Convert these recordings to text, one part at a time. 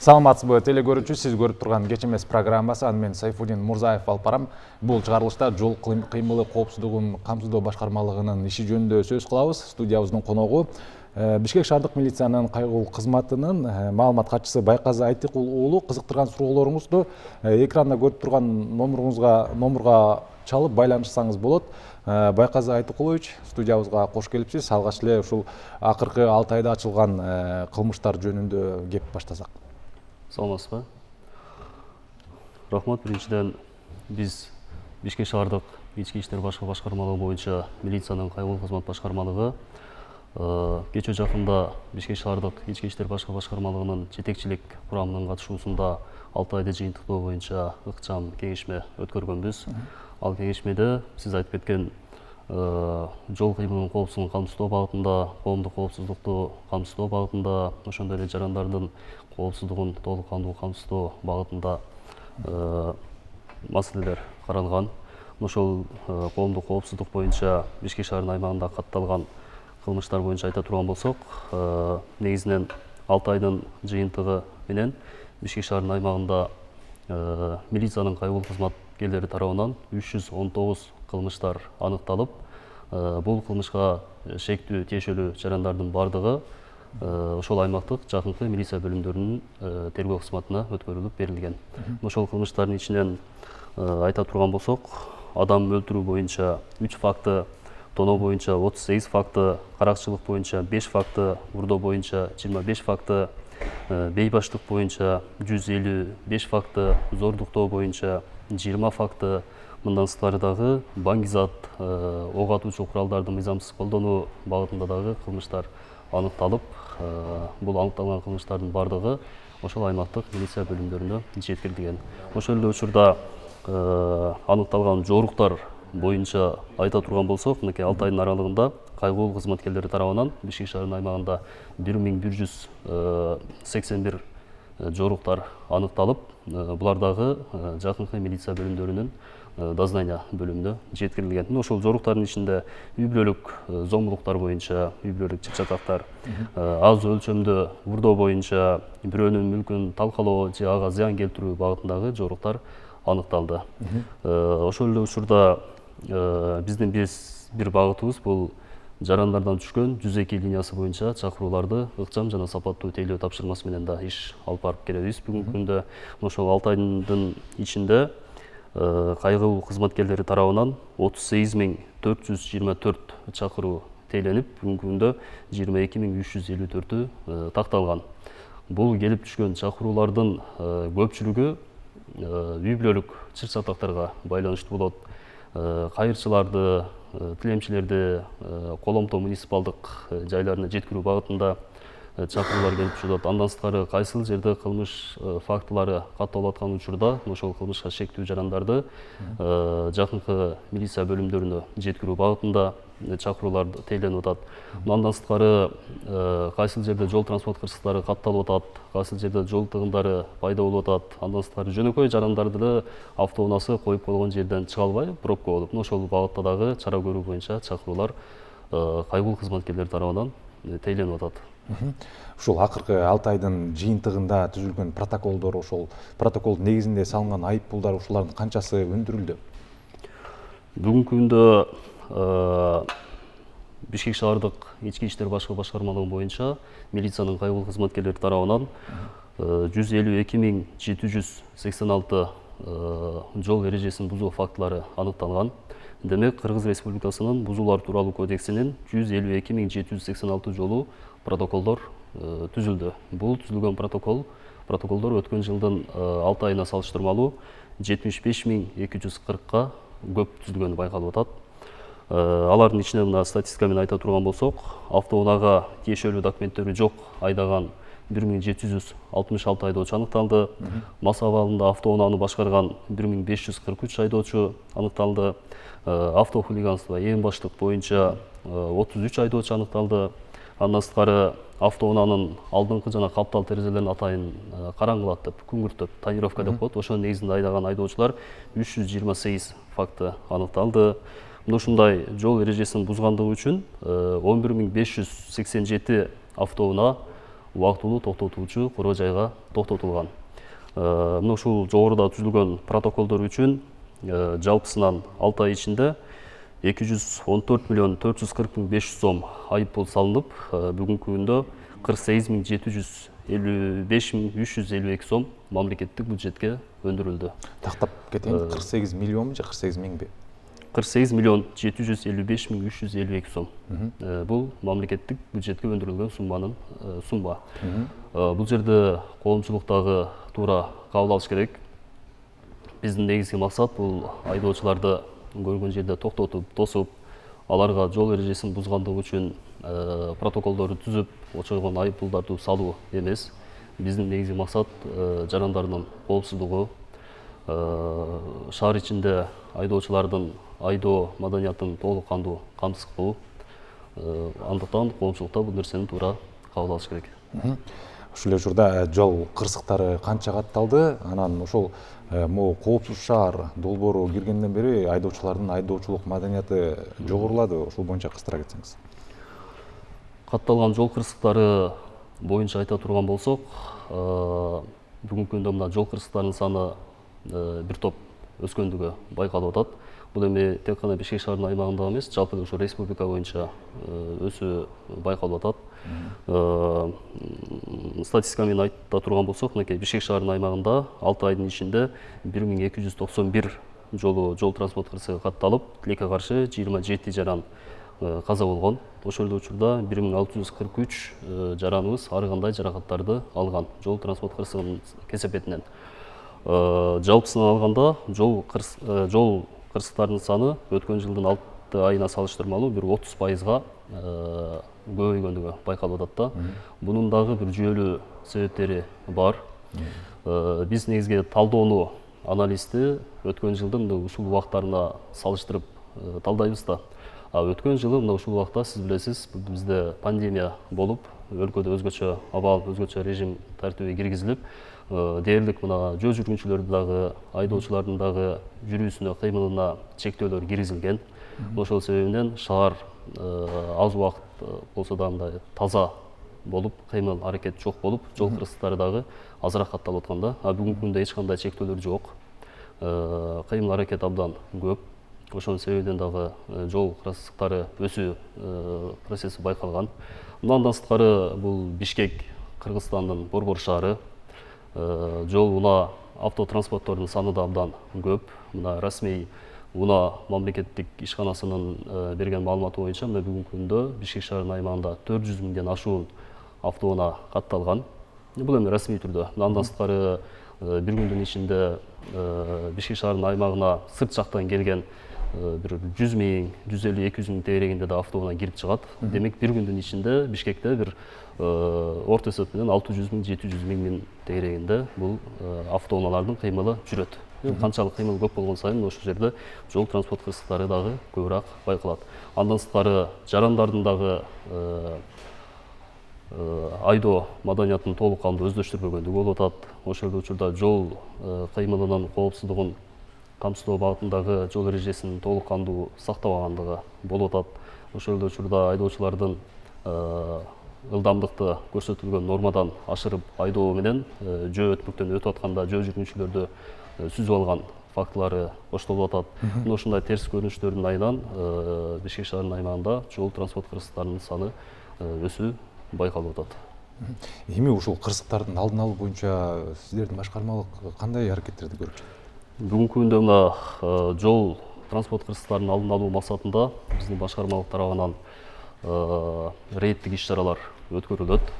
Саламатсызбы телекөрүүчү, сиз көрүп турган кеч эмес программасы, аны мен Сайфудин Мурзаев алып барам. Бул чыгарылышта жол кыймылы коопсуздугун камсыздоо башкармалыгынын иши жөнүндө сөз кылабыз. Студиябыздын коногу Бишкек шаардык милициянын кайгылуу кызматынын маалымат катчысы Байказы Айтыкул уулу. Кызыктырган суроолоруңузду экранда көрүп турган номурга чалып байланышсаңыз болот. Байказы Айтыкулович, студиябызга кош келипсиз. Алгач эле ушул акыркы 6 айда ачылган кылмыштар жөнүндө кеп баштасак. Саламатсызбы? Рахмат. Биринчиден биз Бишкек шаардык ички иштер башкармалыгы боюнча милициянын кайгылуу кызмат башкармалыгы кечээ жакында Бишкек шаардык ички иштер башкармалыгынын жетекчилик курамынын катышуусунда 6 айда жыйынтыктоо боюнча ыкчам кеңешме өткөргөнбүз. Ал кеңешмеде сиз айтып кеткен жол кыймылынын коопсуздугун камсыздоо багытында, коомдук коопсуздукту камсыздоо багытында, ошондой эле жарандардын коопсуздугун толук кандуу камсыздоо багытында маселелер каралган. Ошол коомдук коопсуздук боюнча Бишкек шаарынын аймагында катталган кылмыштар боюнча айта турган болсок, негизинен 6 айдын жыйынтыгы менен Бишкек шаарынын аймагында милициянын кайгылуу кызматкерлери тарабынан 319 кылмыштар аныкталып, бул кылмышка шектүү тиешелүү жарандардын бардыгы ошол аймактык жакынкы милиция бөлүмдөрүнүн тергөө кызматына өткөрүлүп берилген. Ошол кылмыштардын ичинен айта турган болсок, адам өлтүрүү боюнча 3 факты, тоноо боюнча 38 факты, каракчылык боюнча 5 факты, урдоо боюнча 25 факты, бейбаштык боюнча 155 факты, зордуктоо боюнча 20 факты, мындан сырткары дагы баңгизат, ок атуучу куралдарды мыйзамсыз колдонуу багытында дагы кылмыштар аныкталып, бул аныкталган кылмыштардын бардыгы ошол аймактык милиция бөлүмдөрүнө жеткирилген. Ошол эле учурда аныкталган жоруктар боюнча айта турган болсок, мынакей 6 айдын аралыгында кайгылуу кызматкерлери тарабынан Бишкек шаарынын аймагында 1181 жоруктар аныкталып, булар дагы жакынкы милиция бөлүмдөрүнүн дознание бөлүмүнө жеткирилген. Ошол жоруктардын ичинде үй бүлөлүк зомбулуктар боюнча, үй бүлөлүк чыпчактактар, аз өлчөмдө урдоо боюнча бирөөнүн мүлкүн талкалоо же ага зыян келтирүү багытындагы жоруктар аныкталды. Ошол эле учурда биздин бир багытыбыз бул жарандардан түшкөн 102 линиясы боюнча чакырууларды ыкчам жана сапаттуу тейлөө тапшырмасы менен да иш алып барып келебиз. Бүгүнкү күндө ошол 6 айдын ичинде кайгылуу кызматкерлери тарабынан 38424 чакыруу тейленип, бүгүнкү күндө 22354 такталган. Бул келип түшкөн чакыруулардын көпчүлүгү үй бүлөлүк чыр-чатактарга байланыштуу болот. Кайырчыларды, тилемчилерди Коломто муниципалдык жайларына жеткирүү багытында чакыруулар келип түшөт. Андан сырткары кайсыл жерде кылмыш фактылары катталып аткан учурда ошол кылмышка шектүү жарандарды жакынкы милиция бөлүмдөрүнө жеткирүү багытында чакыруулар тейленип атат. Андан сырткары кайсыл жерде жол транспорт кырсыктары катталып атат, кайсыл жерде жол тыгындары пайда болуп атат. Андан сырткары жөнөкөй жарандарды автоунаасы коюп койгон жерден чыга албай пробка болуп, ошол багытта дагы чара көрүү боюнча чакыруулар кайгылуу кызматкерлер тарабынан тейленип атат. Ушул акыркы 6 айдын жыйынтыгында түзүлгөн протоколдор, ошол протокол негизинде салынган айыппулдар, ушулардын канчасы өндүрүлдү? Бүгүнкү күндө Бишкек шаардык ички иштер башкармалыгы боюнча милициянын кайгылуу кызматкерлери тарабынан 152.786 жол эрежесин бузуу фактылары аныкталган. Демек, Кыргыз Республикасынын бузуулар тууралуу кодексинин 152.786 жолу протоколдор түзүлдү. Бул түзүлгөн протоколдор өткөн жылдын 6 айына салыштырмалуу 75.240-ка көп түзүлгөнү байкалып атат. Алардын ичинен мына статистика менен айта турган болсок, автоунаага тиешелүү документтери жок айдаган 1766 айдоочу аныкталды. Мас абалында автоунааны башкарган 1543 айдоочу аныкталды. Автохулиганство, ээн баштык боюнча 33 айдоочу аныкталды. Андан сырткары автоунаанын алдыңкы жана каптал терезелерин атайын караңгылатып, күңүртөп, тонировка деп коет. Ошонун негизинде айдаган айдоочулар 328 факты аныкталды. Ушундай жол эрежесин бузгандыгы үчүн 11587 автоунаа убактылуу токтотуучу короо жайга токтотулган. Мына ушул жогоруда түзүлгөн протоколдор үчүн жалпысынан 6 ай ичинде 214 миллион 440 мың 500 сом айып пул салынып, бүгүнкү күндө 48 755 мың 352 сом мамлекеттик бюджетке өндүрүлдү. Тактап кетейин, 48 миллион же 48 миңби? 48 миллион 755 мың 352 сом. Бул мамлекеттик бюджетке өндүрүлгөн сумма. Бул жерде коомчулуктагы туура кабыл алыш керек. Биздин негизги максат бул айдоочуларды көргөн жерде токтотуп, тосуп, аларга жол эрежесин бузгандыгы үчүн протоколдорду түзүп, очойгон айып пулдарды салуу эмес. Биздин негизги максат жарандардын коопсуздугу, шаар ичинде айдоочулардын айдоо маданиятын толук кандуу камсыз кылуу. Андыктан коомчулукта бул нерсени туура кабыл алыш керек. Ушул эле учурда жол кырсыктары канча катталды? Анан ошол могу коопсуз шаар долбоору киргенден бери айдоочулардын айдоочулук маданияты жогорулады. Ошол боюнча кыстыра кетсеңиз. Катталган жол кырсыктары боюнча айта турган болсок, бүгүнкү күндө мына жол кырсыктарынын саны бир топ өскөндүгү байкалып атат. Бул эми тек гана Бишкек шаарынын аймагында эмес, жалпы ошо республика боюнча өсүү байкалып атат. Статистика менен айта турган болсок, мынакей Бишкек шаарынын аймагында 6 айдын ичинде 1291 жол транспорт кырсыгы катталып, тилекке каршы 27 жаран каза болгон. Ошол эле учурда 1643 жараныбыз ар кандай жаракаттарды алган жол транспорт кырсыгынын кесепетинен. Жалпысынан алганда жол кырсыктарынын саны өткөн жылдын 6 айына салыштырмалуу бир 30%га көбөйгөндүгү байкалып атат да. Бунун дагы бир жүйөлүү себептери бар. Биз негизги талдоону, анализди өткөн жылдын ушул убактарына салыштырып талдайбыз да. Өткөн жылы мына ушул убакта сиз билесиз, бизде пандемия болуп, өлкөдө өзгөчө абал, өзгөчө режим тартиби киргизилип, дээрлик мына жөө жүргүнчүлөрдү дагы, айдоочулардын дагы жүрүүсүнө, кыймылына чектөөлөр киргизилген. Ошол себебинен шаар аз убакыт болсо да мындай таза болуп, кыймыл аракет жок болуп, жол кырсыктары дагы азыраак катталып аткан да. Бүгүнкү күндө эч кандай чектөөлөр жок. Кыймыл аракет абдан көп. Ошонун себебинен дагы жол кырсыктары өсүү процесси байкалган. Мындан сырткары бул Бишкек Кыргызстандын борбор шаары. Жол унаа автотранспорттордун саны да абдан көп. Мына расмий унаа мамлекеттик ишканасынын берген маалыматы боюнча мына бүгүнкү күндө Бишкек шаарынын аймагында 400 миңден ашуун автоунаа катталган. Бул эми расмий түрдө. Мындан сырткары бир күндүн ичинде Бишкек шаарынын аймагына сырт жактан келген бир 100 миң, 150-200 миң тегерегинде да автоунаа кирип чыгат. Демек бир күндүн ичинде Бишкекте бир орто эсеп менен 600 миң, 700 миң тегерегинде бул автоунаалардын кыймылы жүрөт. Канчалык кыймыл көп болгон сайын ошол жерде жол транспорт кырсыктары дагы көбүрөөк байкалат. Андан сырткары жарандардын дагы айдоо маданиятын толук кандуу өздөштүрбөгөндүгү болуп атат. Ошол эле учурда жол кыймылынын коопсуздугун камсыздоо багытындагы жол эрежесин толук кандуу сактабагандыгы болуп атат. Ошол эле учурда айдоочулардын ылдамдыкты көрсөтүлгөн нормадан ашырып айдоо менен жөө өтмүктөн өтүп атканда жөө жүргүнчүлөрдү сүзүп алган фактылары коштолуп атат. Мына ушундай терс көрүнүштөрдүн айынан Бишкек шаарынын аймагында жол транспорт кырсыктарынын саны өсүү байкалып атат. Эми ушул кырсыктардын алдын алуу боюнча сиздердин башкармалык кандай аракеттерди көрүп жатат? Бүгүнкү күндө мына жол транспорт кырсыктарынын алдын алуу максатында биздин башкармалык тарабынан рейдтик иш-чаралар өткөрүлөт.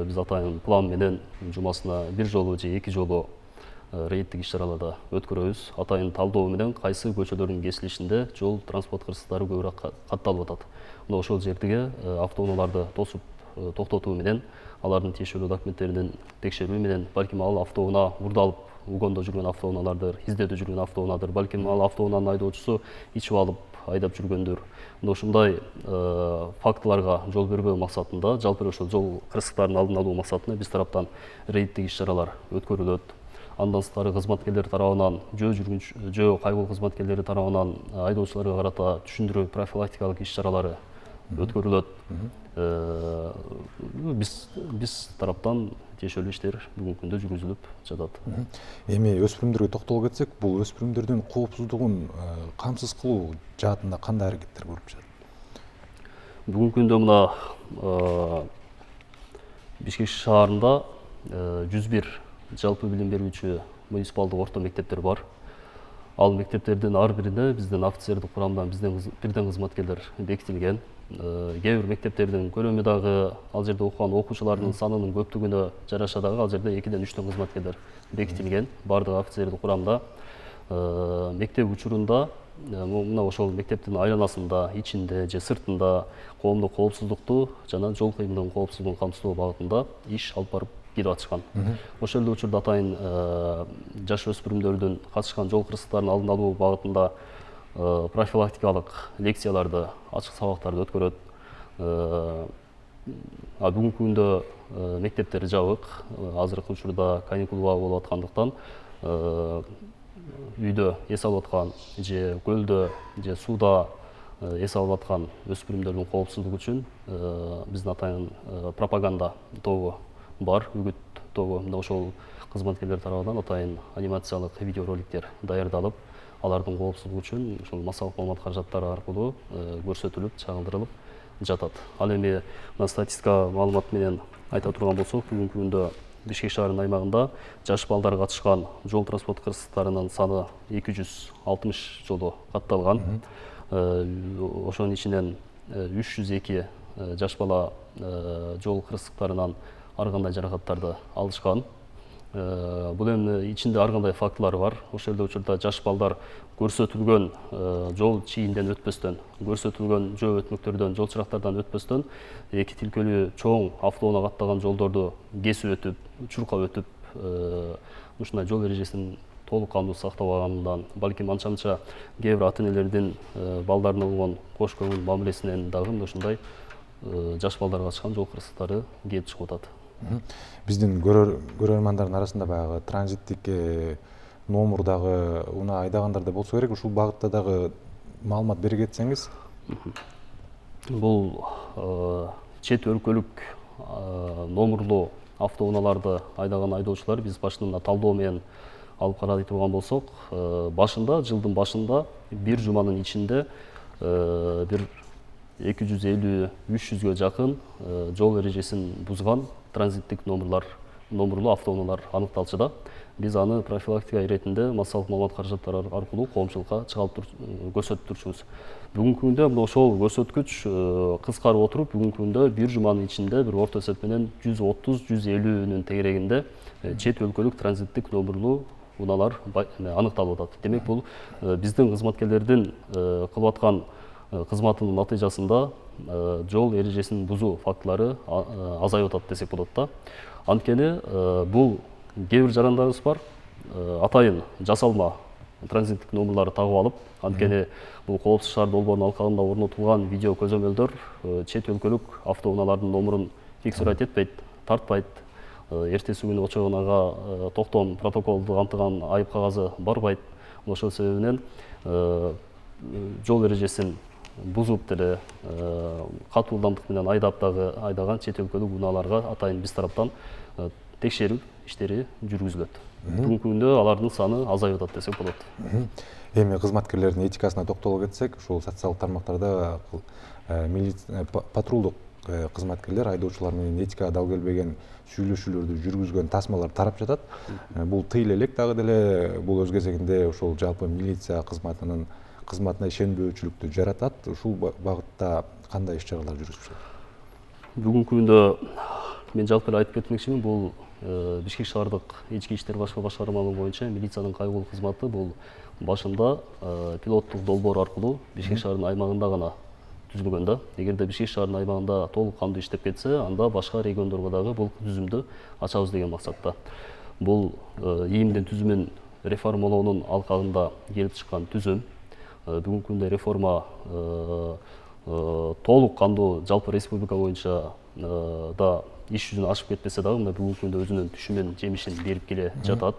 Биз атайын план менен жумасына бир жолу же эки жолу рейдтик иш-чараларды өткөрөбүз. Атайын талдоо менен кайсы көчөлөрдүн кесилишинде жол транспорт кырсыктары көбүрөөк катталып атат. Мына ошол жердеги автоунааларды тосуп токтотуу менен, алардын тиешелүү документтеринин текшерүү менен, балким ал автоунаа урдалып угондо жүргөн автоунаалардыр, издөөдө жүргөн автоунаадыр, балким ал автоунаанын айдоочусу ичип алып айдап жүргөндүр. Мына ушундай фактыларга жол бербөө максатында, жалпы ошол жол кырсыктарынын алдын алуу максатында биз тараптан рейдтик иш-чаралар өткөрүлөт. Андан сырткары кызматкерлер тарабынан, жөө кайгыл кызматкерлери тарабынан айдоочуларга карата түшүндүрүү профилактикалык иш-чаралары өткөрүлөт. биз тараптан тиешелүү иштер бүгүнкү күндө жүргүзүлүп жатат. Эми өспүрүмдөргө токтолуп кетсек, бул өспүрүмдөрдүн коопсуздугун камсыз кылуу жаатында кандай аракеттер көрүлүп жатат? Бүгүнкү күндө мына Бишкек шаарында 101 жалпы билим берүүчү муниципалдык орто мектептер бар. Ал мектептердин ар биринде биздин офицердик курамдан бирден кызматкерлер бекитилген. Кээ бир мектептердин көлөмү дагы ал жерде окуган окуучулардын санынын көптүгүнө жараша дагы ал жерде 2-ден 3төн кызматкерлер бекитилген. Бардыгы офицердик курамда. Мектеп учурунда мына ошол мектептин айланасында, ичинде же сыртында коомдук коопсуздукту жана жол кыймылынын коопсуздугун камсыздоо багытында иш алып барып келип атышкан. Ошол эле учурда атайын жаш өспүрүмдөрдүн катышкан жол кырсыктарын алдын алуу багытында профилактикалык лекцияларды, ачык сабактарды өткөрөт. Бүгүнкү күндө мектептер жабык. Азыркы учурда каникул убагы болуп аткандыктан үйдө эс алып аткан же көлдө же сууда эс алып аткан өспүрүмдөрдүн коопсуздугу үчүн биздин атайын пропаганда тобу бар, үгүт тобу. Ошол кызматкерлер тарабынан атайын анимациялык видеороликтер даярдалып, алардын коопсуздугу үчүн ушул массалык маалымат каражаттары аркылуу көрсөтүлүп, чагылдырылып жатат. Ал эми мына статистика маалымат менен айта турган болсок, бүгүнкү күндө Бишкек шаарынын аймагында жаш балдар катышкан жол транспорт кырсыктарынын саны 260 жолу катталган. Ошонун ичинен 302 жаш бала жол кырсыктарынан ар кандай жаракаттарды алышкан. Бул эми ичинде ар кандай фактылар бар. Ошол эле учурда жаш балдар көрсөтүлгөн жол чийинден өтпөстөн, көрсөтүлгөн жөө өтмөктөрдөн, жол чырактардан өтпөстөн эки тилкелүү чоң автоунаа каттаган жолдорду кесип өтүп, чуркап өтүп, ушундай жол эрежесин толук кандуу сактабагандан, балким анча-мынча кээ бир ата энелердин балдарына болгон кош көңүл мамилесинен дагы ушундай жаш балдар катышкан жол кырсыктары келип чыгып атат. Биздин көрөрмандардын арасында баягы транзиттик номурдагы унаа айдагандар да болсо керек. Ушул багытта дагы маалымат бере кетсеңиз. Бул чет өлкөлүк номурлуу автоунааларды айдаган айдоочулар биз башында талдоо менен алып карай турган болсок, башында, жылдын башында бир жуманын ичинде бир 250-300гө жакын жол эрежесин бузган транзиттик номурлуу автоунаалар аныкталчу да. Биз аны профилактика иретинде массалык маалымат каражаттары аркылуу коомчулукка чыгарып көрсөтүп турчубуз. Бүгүнкү күндө ошол көрсөткүч кыскарып отуруп, бүгүнкү күндө бир жуманын ичинде бир орто эсеп менен 130-150нүн тегерегинде чет өлкөлүк транзиттик номурлуу унаалар аныкталып атат. Демек, бул биздин кызматкерлердин кылып аткан кызматынын натыйжасында жол эрежесин бузуу фактылары азайып атат десек болот да. Анткени бул кээ бир жарандарыбыз бар, атайын жасалма транзиттик номурларды тагып алып, анткени бул коопсуз шаар долбоорунун алкагында орнотулган видео көзөмөлдөр чет өлкөлүк автоунаалардын номурун фиксировать этпейт, тартпайт. Эртеси күнү очогунага токтом протоколду камтыган айып кагазы барбайт. Ошол себебинен жол эрежесин бузуп деле катуу ылдамдык менен айдаган чет өлкөлүк унааларга атайын биз тараптан текшерүү иштери жүргүзүлөт. Бүгүнкү күндө алардын саны азайып атат десек болот. Эми кызматкерлердин этикасына токтолуп кетсек, ушул социалдык тармактарда патрулдук кызматкерлер айдоочулар менен этикага дал келбеген сүйлөшүүлөрдү жүргүзгөн тасмалар тарап жатат. Бул тыйыла элек дагы деле, бул өз кезегинде ошол жалпы милиция кызматына ишенбөөчүлүктү жаратат. Ушул багытта кандай иш чаралар жүргүзүп жатат? Бүгүнкү күндө мен жалпы эле айтып кетмекчимин, бул Бишкек шаардык ички иштер башкармалыгы боюнча милициянын кайгылуу кызматы бул башында пилоттук долбоор аркылуу Бишкек шаарынын аймагында гана түзүлгөн да. Эгерде Бишкек шаарынын аймагында толук кандуу иштеп кетсе, анда башка региондорго дагы бул түзүмдү ачабыз деген максатта. Бул ИИМдин түзүмүн реформалоонун алкагында келип чыккан түзүм. Бүгүнкү күндө реформа толук кандуу жалпы республика боюнча да иш жүзүнө ашып кетпесе дагы, мына бүгүнкү күндө өзүнүн түшүмүн, жемишин берип келе жатат.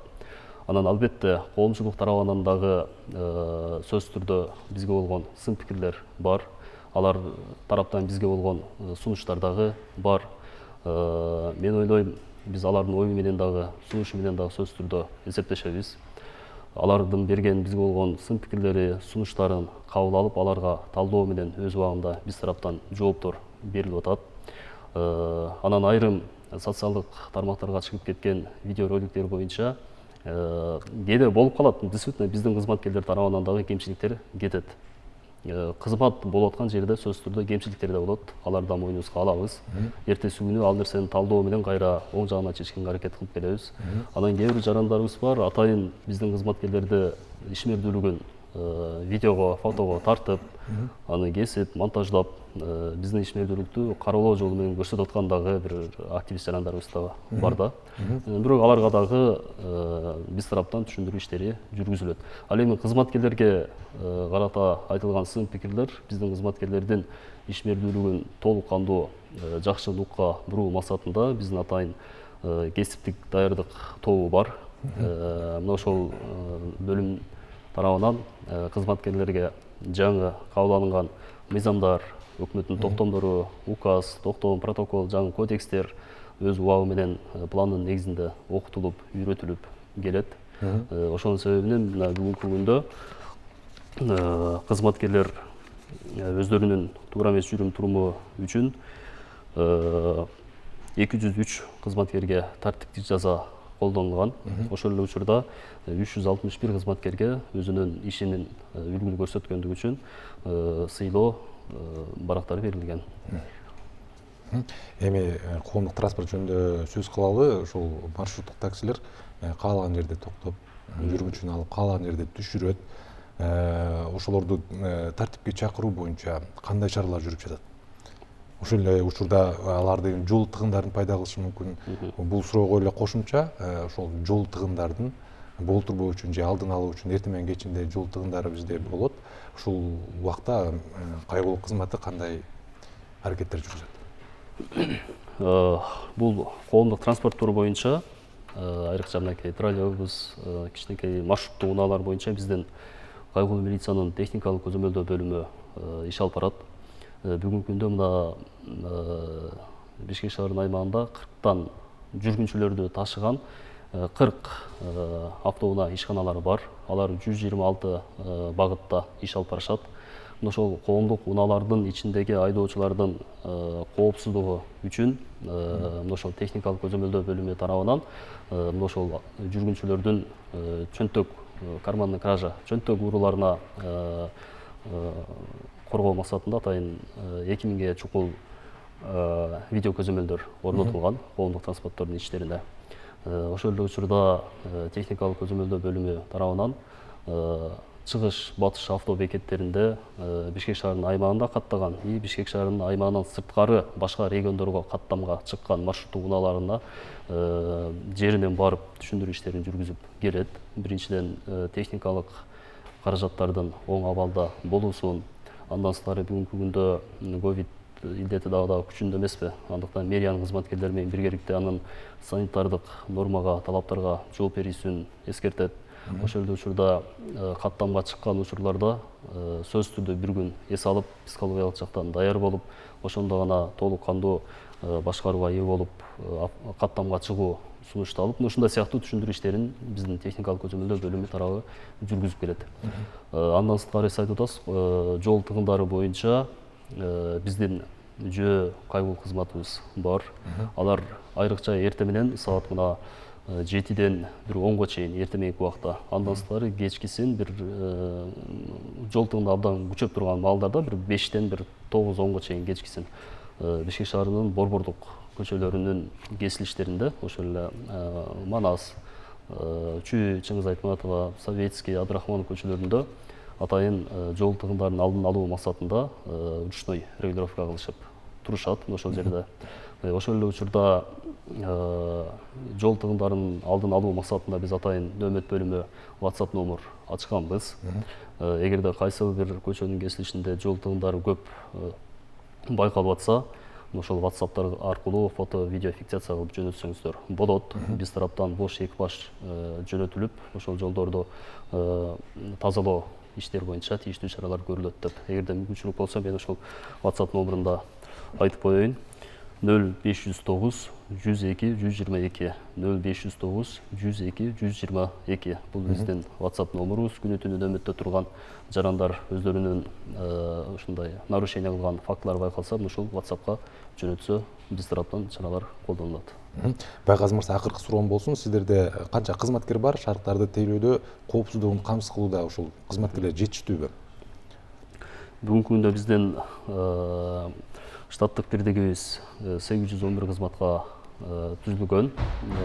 Анан албетте коомчулук тарабынан дагы сөзсүз түрдө бизге болгон сын пикирлер бар. алар тараптан бизге болгон сунуштар дагы бар. Мен ойлойм, биз алардын ою менен дагы, сунушу менен дагы сөзсүз түрдө эсептешебиз. Алардын берген бизге болгон сын пикирлери, сунуштарын кабыл алып, аларга талдоо менен өз убагында биз тараптан жооптор берилип атат. Анан айрым социалдык тармактарга чыгып кеткен видеороликтер боюнча кээде болуп калат. Действительно, биздин кызматкерлер тарабынан дагы кемчиликтер кетет. Кызмат болуп аткан жерде сөзсүз түрдө кемчиликтер да болот. Аларды мойнубузга алабыз. Эртеси күнү ал нерсени талдоо менен кайра оң жагына чечкенге аракет кылып келебиз. Анан кээ бир жарандарыбыз бар, атайын биздин кызматкерлерди ишмердүүлүгүн видеого, фотого тартып, аны кесип, монтаждап, биздин ишмердүүлүктү кароолоо жолу менен көрсөтүп аткан дагы бир активист жарандарыбыз да бар да. Бирок аларга дагы биз тараптан түшүндүрүү иштери жүргүзүлөт. Ал эми кызматкерлерге карата айтылган сын пикирлер биздин кызматкерлердин ишмердүүлүгүн толук кандуу жакшы нукка буруу максатында биздин атайын кесиптик даярдык тобу бар. Мына ошол бөлүм тарабынан кызматкерлерге жаңы кабыл алынган мыйзамдар, өкмөттүн токтомдору, указ, токтом, протокол, жаңы кодекстер өз убагы менен пландын негизинде окутулуп, үйрөтүлүп келет. Ошонун себебинен мына бүгүнкү күндө кызматкерлер өздөрүнүн туура эмес жүрүм туруму үчүн 203 кызматкерге тартиптик жаза колдонулган. Ошол эле учурда 361 кызматкерге өзүнүн ишинин үлгүлүү көрсөткөндүгү үчүн сыйлоо барактары берилген. Эми коомдук транспорт жөнүндө сөз кылалы. Ошол маршруттук таксилер каалаган жерде токтоп, жүргүнчүнү алып каалаган жерде түшүрөт. Ошолорду тартипке чакыруу боюнча кандай чаралар жүрүп жатат? Ошол эле учурда алардын жол тыгындарын пайда кылышы мүмкүн. Бул суроого эле кошумча ошол жол тыгындарын болтурбоо үчүн же алдын алуу үчүн эртең менен кечинде жол тыгындары бизде болот. Ушул убакта кайгылуу кызматы кандай аракеттер жүргүзөт? Бул коомдук транспорттор боюнча айрыкча мынакей троллейбус, кичинекей маршруттук унаалар боюнча биздин кайгылуу милициянын техникалык көзөмөлдөө бөлүмү иш алып барат. Бүгүнкү күндө мына Бишкек шаарынын аймагында 40тан жүргүнчүлөрдү ташыган 40 автоунаа ишканалары бар. Алар 126 багытта иш алып барышат. Ошол коомдук унаалардын ичиндеги айдоочулардын коопсуздугу үчүн ошол техникалык көзөмөлдөө бөлүмү тарабынан ошол жүргүнчүлөрдүн чөнтөк, карманный кража, чөнтөк урууларына коргоо максатында атайын 2000ге чукул видео көзөмөлдөр орнотулган коомдук транспорттордун ичтерине. Ошол эле учурда техникалык көзөмөлдөө бөлүмү тарабынан чыгыш батыш авто бекеттеринде Бишкек шаарынын аймагында каттаган и Бишкек шаарынын аймагынан сырткары башка региондорго каттамга чыккан маршруттук унааларына жеринен барып түшүндүрүү иштерин жүргүзүп келет. Биринчиден техникалык каражаттардын оң абалда болуусун, андан сырткары бүгүнкү күндө ковид илдети дагы күчүндө эмеспи. Андыктан мэриянын кызматкерлери менен биргеликте анын санитардык нормага, талаптарга жооп берүүсүн эскертет. Ошол эле учурда каттамга чыккан учурларда сөзсүз түрдө бир күн эс алып, психологиялык жактан даяр болуп, ошондо гана толук кандуу башкарууга ээ болуп, каттамга чыгуу сунушталып, ушундай сыяктуу түшүндүрүү иштерин биздин техникалык көзөмөлдөө бөлүмү тарабы жүргүзүп келет. Андан сырткары сиз айтып атасыз, жол тыгындары боюнча биздин жөө кайгылуу кызматыбыз бар. Алар айрыкча эртең менен саат мына 7ден бир 10го чейин эртең мененки убакта, андан сырткары кечкисин бир жол тыгында абдан күчөп турган маалдарда бир 5ден бир 9-10го чейин кечкисин Бишкек шаарынын борбордук көчөлөрүнүн кесилиштеринде, ошол эле Манас, Чүй, Чыңгыз Айтматова, Советский, Абдрахманов көчөлөрүндө атайын жол тыгындарын алдын алуу максатында ручной регулировка кылышып турушат ошол жерде. Ошол эле учурда жол тыгындарын алдын алуу максатында биз атайын нөөмөт бөлүмү WhatsApp номер ачканбыз. Эгерде кайсы бир көчөнүн кесилишинде жол тыгындары көп байкалып атса, ошол WhatsApp'тар аркылуу фото, видео фиксация кылып жөнөтсөңүздөр болот. Биз тараптан бош экипаж жөнөтүлүп, ошол жолдорду тазалоо иштер боюнча тийиштүү чаралар көрүлөт деп. Эгерде мүмкүнчүлүк болсо мен ошол WhatsApp номерунда айтып коеюн. 0509 102 122 0509 102 122 бул биздин WhatsApp номерубуз. Күнү түнү нөмөттө турган жарандар өздөрүнүн ушундай нарушение кылган фактылар байкалса, ушул WhatsAppка жөнөтсө биз тараптан чаралар колдонулат. Байказ мырза, акыркы суроом болсун. Сиздерде канча кызматкер бар? Шарттарды тейлөөдө коопсуздугун камсыз кылууда ушул кызматкерлер жетиштүүбү? Бүгүнкү күндө биздин штаттык бирдигибиз 811 кызматка түзүлгөн.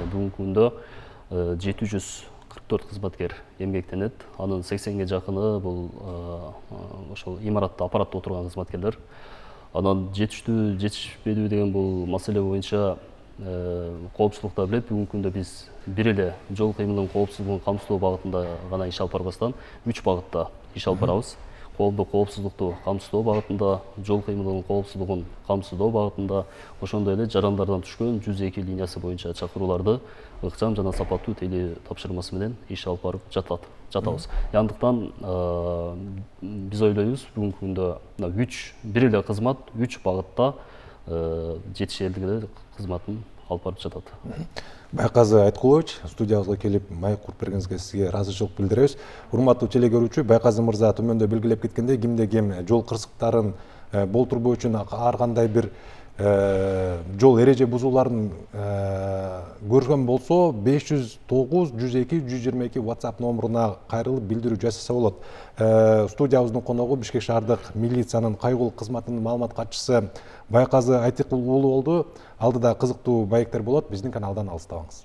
Бүгүнкү күндө 744 кызматкер эмгектенет. Анын 80ге жакыны бул ошол имаратта аппаратта отурган кызматкерлер. Анан жетиштүү жетишпедүү деген бул маселе боюнча коопсуздукта билет. Бүгүнкү күндө биз бир эле жол кыймылынын коопсуздугун камсыздоо багытында гана иш алып барбастан 3 багытта иш алып барабыз. Коомдук коопсуздукту камсыздоо багытында, жол кыймылынын коопсуздугун камсыздоо багытында, ошондой эле жарандардан түшкөн 102 линиясы боюнча чакырууларды ыкчам жана сапаттуу теле тапшырмасы менен иш алып барып жатабыз. Яндыктан биз ойлойбуз, бүгүнкү күндө бир эле кызмат 3 багытта жетишерлик эле кызматын алып барып жатат. Байказ Айткулович, студиябызга келип маек куруп бергениңизге сизге ыраазычылык билдиребиз. Урматтуу теле көрүүчү, Байказ мырза төмөндө белгилеп кеткендей, кимде ким жол кырсыктарын болтурбоо үчүн ар кандай бир жол эреже бузууларын көргөн болсо 509 102 122 WhatsApp номеруна кайрылып билдирүү жасаса болот. Студиябыздын коногу Бишкек шаардык милициянын кайгылык кызматынын маалымат катчысы Байказ Айтыкул уулу болду. Алдыда кызыктуу маектер болот. Биздин каналдан алыстабаңыз.